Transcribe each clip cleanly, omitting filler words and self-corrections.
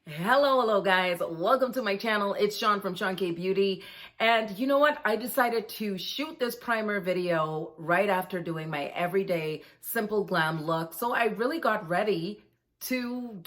Hello guys. Welcome to my channel. It's Sean from SeanKBeauty. And you know what? I decided to shoot this primer video right after doing my everyday simple glam look. So I really got ready to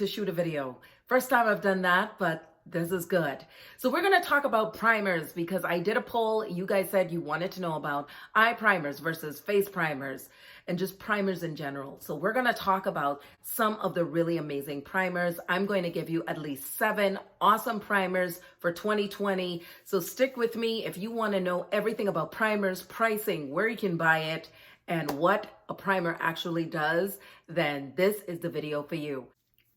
shoot a video. First time I've done that, but this is good. So we're going to talk about primers because I did a poll. You guys said you wanted to know about eye primers versus face primers and just primers in general. So we're going to talk about some of the really amazing primers. I'm going to give you at least 7 awesome primers for 2020. So stick with me if you want to know everything about primers, pricing, where you can buy it, and what a primer actually does, then this is the video for you.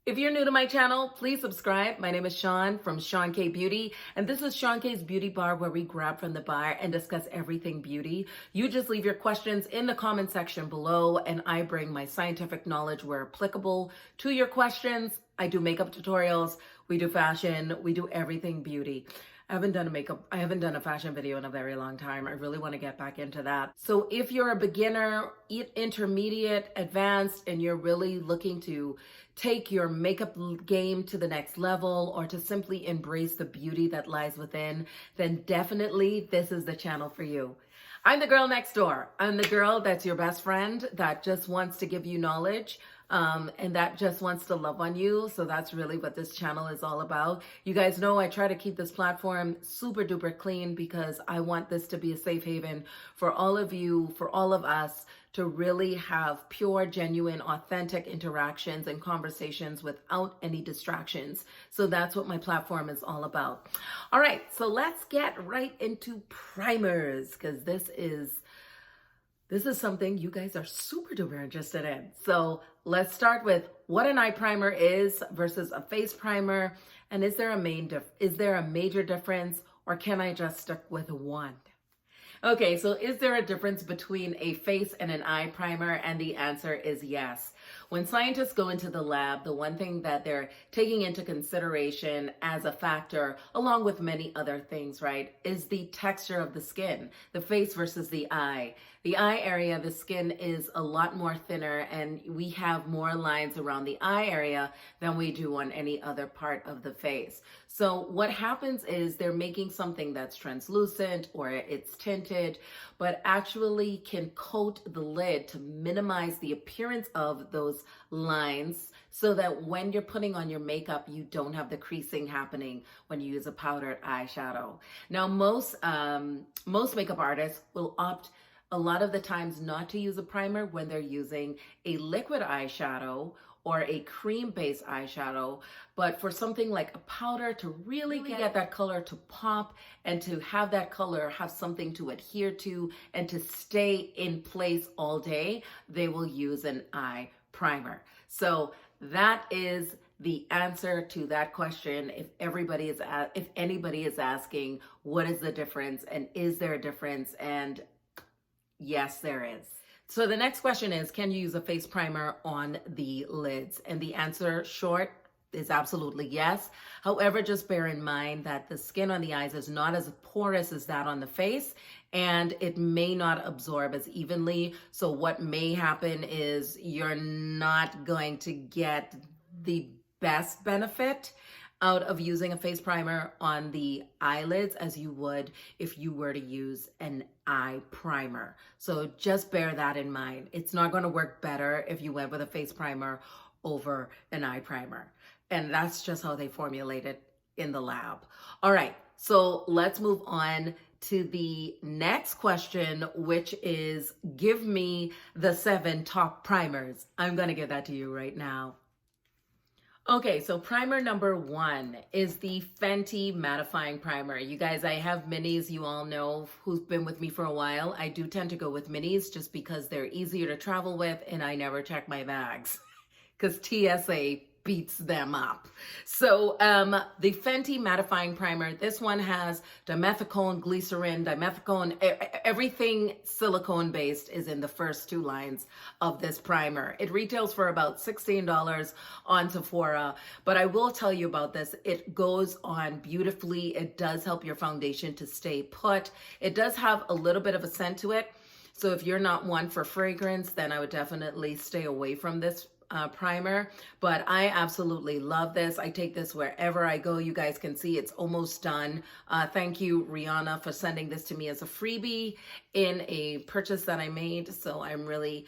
If you're new to my channel, please subscribe. My name is Sean from SeanKBeauty, and this is Sean K's Beauty Bar, where we grab from the bar and discuss everything beauty. You just leave your questions in the comment section below, and I bring my scientific knowledge where applicable to your questions. I do makeup tutorials, we do fashion, we do everything beauty. I haven't done a fashion video in a very long time. I really want to get back into that. So if you're a beginner, intermediate, advanced, and you're really looking to take your makeup game to the next level or to simply embrace the beauty that lies within, then definitely this is the channel for you. I'm the girl next door. I'm the girl that's your best friend that just wants to give you knowledge. And that just wants to love on you. So that's really what this channel is all about. You guys know I try to keep this platform super duper clean because I want this to be a safe haven for all of you, for all of us, to really have pure, genuine, authentic interactions and conversations without any distractions. So that's what my platform is all about. All right, so let's get right into primers because this is something you guys are super duper interested in. So let's start with what an eye primer is versus a face primer. And is there a major difference, or can I just stick with one? Okay, so is there a difference between a face and an eye primer? And the answer is yes. When scientists go into the lab, the one thing that they're taking into consideration as a factor, along with many other things, right, is the texture of the skin, the face versus the eye. The eye area, the skin is a lot more thinner, and we have more lines around the eye area than we do on any other part of the face. So what happens is they're making something that's translucent or it's tinted, but actually can coat the lid to minimize the appearance of those lines so that when you're putting on your makeup, you don't have the creasing happening when you use a powdered eyeshadow. Now, most makeup artists will opt a lot of the times not to use a primer when they're using a liquid eyeshadow or a cream-based eyeshadow, but for something like a powder to really get that color to pop and to have that color have something to adhere to and to stay in place all day, they will use an eye primer. So that is the answer to that question. If anybody is asking, what is the difference and is there a difference? And yes, there is. So the next question is, can you use a face primer on the lids? And the answer, short, is absolutely yes. However, just bear in mind that the skin on the eyes is not as porous as that on the face, and it may not absorb as evenly. So what may happen is you're not going to get the best benefit out of using a face primer on the eyelids as you would if you were to use an eye primer. So just bear that in mind. It's not going to work better if you went with a face primer over an eye primer. And that's just how they formulate it in the lab. All right, so let's move on to the next question, which is, give me the 7 top primers. I'm going to give that to you right now. Okay, so primer number 1 is the Fenty Mattifying Primer. You guys, I have minis, you all know, who's been with me for a while. I do tend to go with minis just because they're easier to travel with and I never check my bags because TSA beats them up. So the Fenty Mattifying Primer, this one has dimethicone, glycerin, everything silicone based is in the first 2 lines of this primer. It retails for about $16 on Sephora, but I will tell you about this. It goes on beautifully. It does help your foundation to stay put. It does have a little bit of a scent to it. So if you're not one for fragrance, then I would definitely stay away from this primer, but I absolutely love this. I take this wherever I go. You guys can see it's almost done. Thank you, Rihanna, for sending this to me as a freebie in a purchase that I made. So I'm really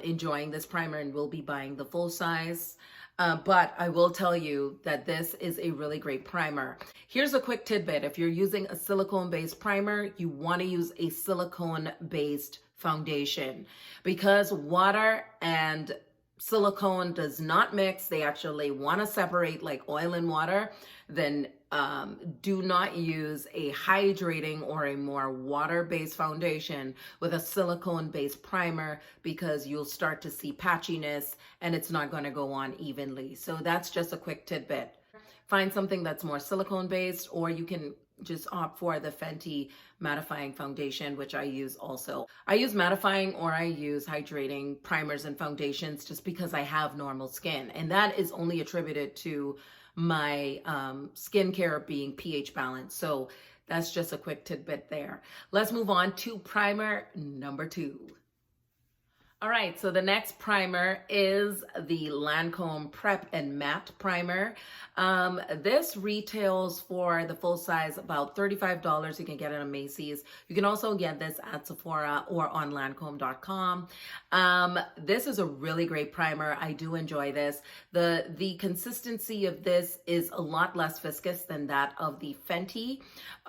enjoying this primer and will be buying the full size. But I will tell you that this is a really great primer. Here's a quick tidbit. If you're using a silicone-based primer, you want to use a silicone-based foundation because water and silicone does not mix. They actually want to separate like oil and water. Then do not use a hydrating or a more water-based foundation with a silicone-based primer because you'll start to see patchiness and it's not going to go on evenly. So that's just a quick tidbit. Find something that's more silicone-based, or you can just opt for the Fenty mattifying foundation, which I use also. I use mattifying or I use hydrating primers and foundations just because I have normal skin, and that is only attributed to my skincare being pH balanced. So that's just a quick tidbit there. Let's move on to primer number 2. All right, so the next primer is the Lancome Prep and Matte Primer. This retails for the full size about $35. You can get it on Macy's. You can also get this at Sephora or on Lancome.com. This is a really great primer. I do enjoy this. The consistency of this is a lot less viscous than that of the Fenty.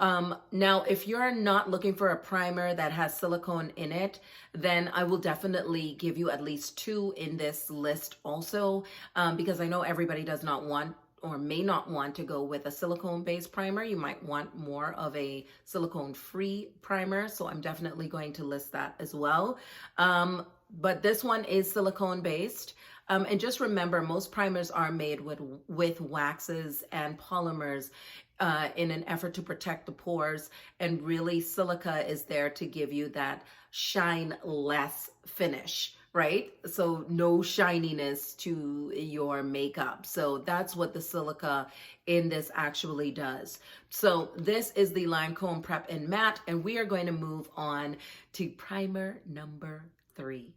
Now, if you're not looking for a primer that has silicone in it, then I will definitely give you at least 2 in this list also, because I know everybody does not want or may not want to go with a silicone-based primer. You might want more of a silicone-free primer, so I'm definitely going to list that as well. But this one is silicone-based. And just remember, most primers are made with waxes and polymers in an effort to protect the pores, and really silica is there to give you that shine-less finish, right? So no shininess to your makeup. So that's what the silica in this actually does. So this is the Lancome Prep and Matte, and we are going to move on to primer number 3.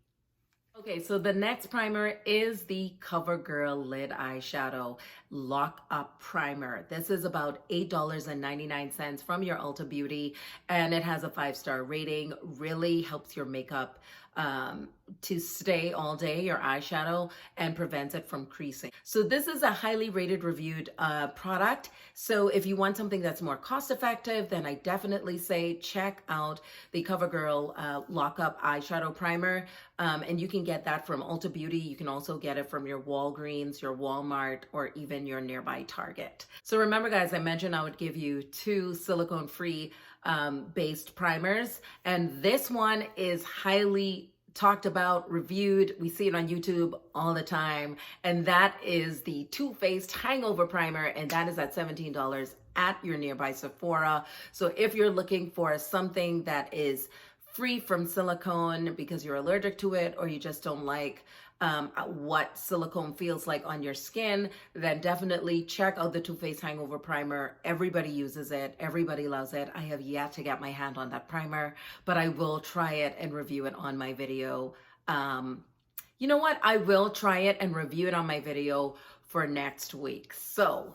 Okay, so the next primer is the CoverGirl Lid Eyeshadow Lock Up Primer. This is about $8.99 from your Ulta Beauty, and it has a 5-star rating. Really helps your makeup to stay all day, your eyeshadow, and prevents it from creasing. So this is a highly rated, reviewed product. So if you want something that's more cost effective, then I definitely say check out the CoverGirl Lock Up Eyeshadow Primer. And you can get that from Ulta Beauty. You can also get it from your Walgreens, your Walmart, or even your nearby Target. So remember, guys, I mentioned I would give you 2 silicone-free based primers, and this one is highly talked about, reviewed. We see it on YouTube all the time, and that is the Too Faced Hangover Primer, and that is at $17 at your nearby Sephora. So if you're looking for something that is free from silicone because you're allergic to it, or you just don't like what silicone feels like on your skin, then definitely check out the Too Faced Hangover Primer. Everybody uses it. Everybody loves it. I have yet to get my hand on that primer, but I will try it and review it on my video. You know what? I will try it and review it on my video for next week. So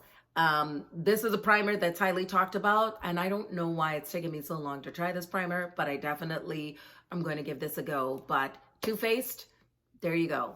this is a primer that's highly talked about, and I don't know why it's taken me so long to try this primer, but I definitely am going to give this a go. But Too Faced, there you go.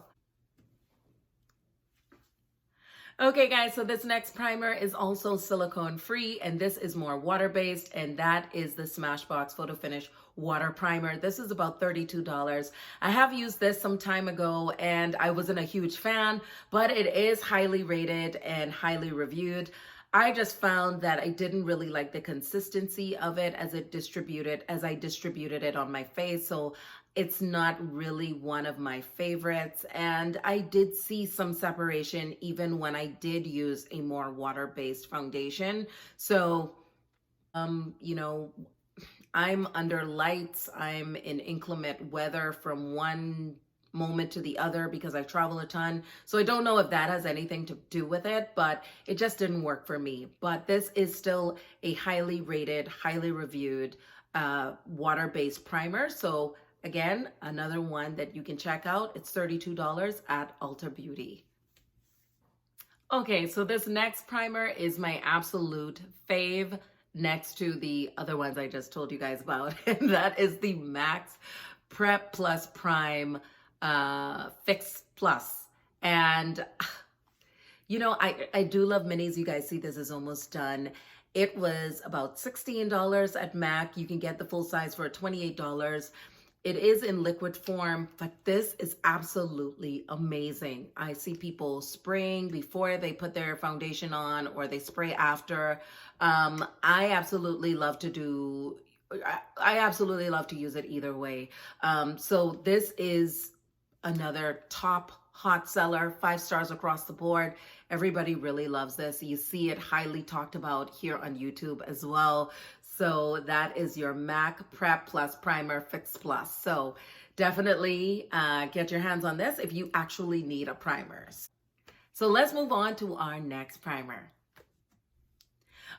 Okay, guys, so this next primer is also silicone free, and this is more water based, and that is the Smashbox Photo Finish Water Primer. This is about $32. I have used this some time ago and I wasn't a huge fan, but it is highly rated and highly reviewed. I just found that I didn't really like the consistency of it as I distributed it on my face. So it's not really one of my favorites. And I did see some separation even when I did use a more water-based foundation. So, you know, I'm under lights. I'm in inclement weather from one moment to the other because I travel a ton. So I don't know if that has anything to do with it, but it just didn't work for me. But this is still a highly rated, highly reviewed water-based primer. So Again, another one that you can check out. It's $32 at Ulta Beauty. Okay, so this next primer is my absolute fave next to the other ones I just told you guys about. And that is the MAC Prep Plus Prime Fix Plus. And you know, I do love minis. You guys see this is almost done. It was about $16 at MAC. You can get the full size for $28. It is in liquid form, but this is absolutely amazing. I see people spraying before they put their foundation on, or they spray after. I absolutely love to use it either way. So this is another top hot seller, 5 stars across the board. Everybody really loves this. You see it highly talked about here on YouTube as well. So that is your MAC Prep Plus Primer Fix Plus. So definitely get your hands on this if you actually need a primer. So let's move on to our next primer.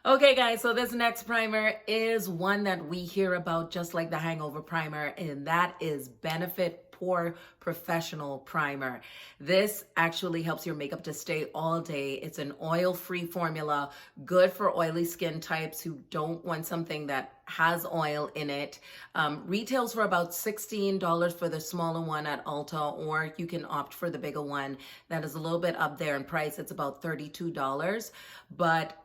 Okay guys, so this next primer is one that we hear about just like the hangover primer, and that is Benefit Pore Professional Primer. This actually helps your makeup to stay all day. It's an oil-free formula, good for oily skin types who don't want something that has oil in it. Retails for about $16 for the smaller one at Ulta, or you can opt for the bigger one that is a little bit up there in price. It's about $32. But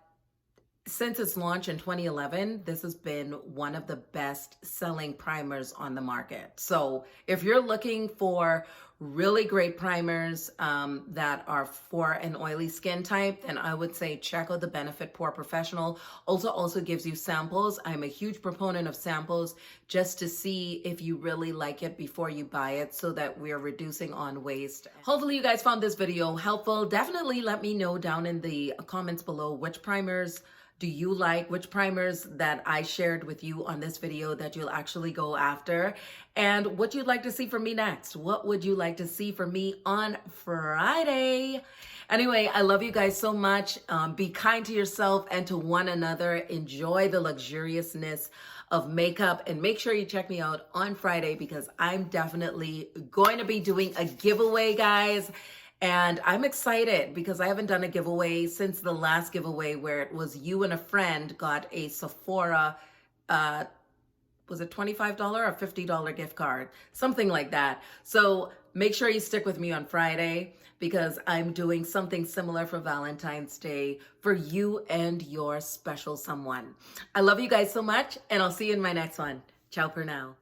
since its launch in 2011, this has been one of the best selling primers on the market. So if you're looking for really great primers that are for an oily skin type, then I would say check out the Benefit Pore Professional. Also gives you samples. I'm a huge proponent of samples just to see if you really like it before you buy it, so that we're reducing on waste. Hopefully you guys found this video helpful. Definitely let me know down in the comments below which primers do you like, which primers that I shared with you on this video that you'll actually go after, and what you'd like to see from me next. What would you like to see from me on Friday? Anyway, I love you guys so much. Be kind to yourself and to one another. Enjoy the luxuriousness of makeup, and make sure you check me out on Friday because I'm definitely going to be doing a giveaway, guys. And I'm excited because I haven't done a giveaway since the last giveaway where it was you and a friend got a Sephora, was it $25 or $50 gift card? Something like that. So make sure you stick with me on Friday because I'm doing something similar for Valentine's Day for you and your special someone. I love you guys so much, and I'll see you in my next one. Ciao for now.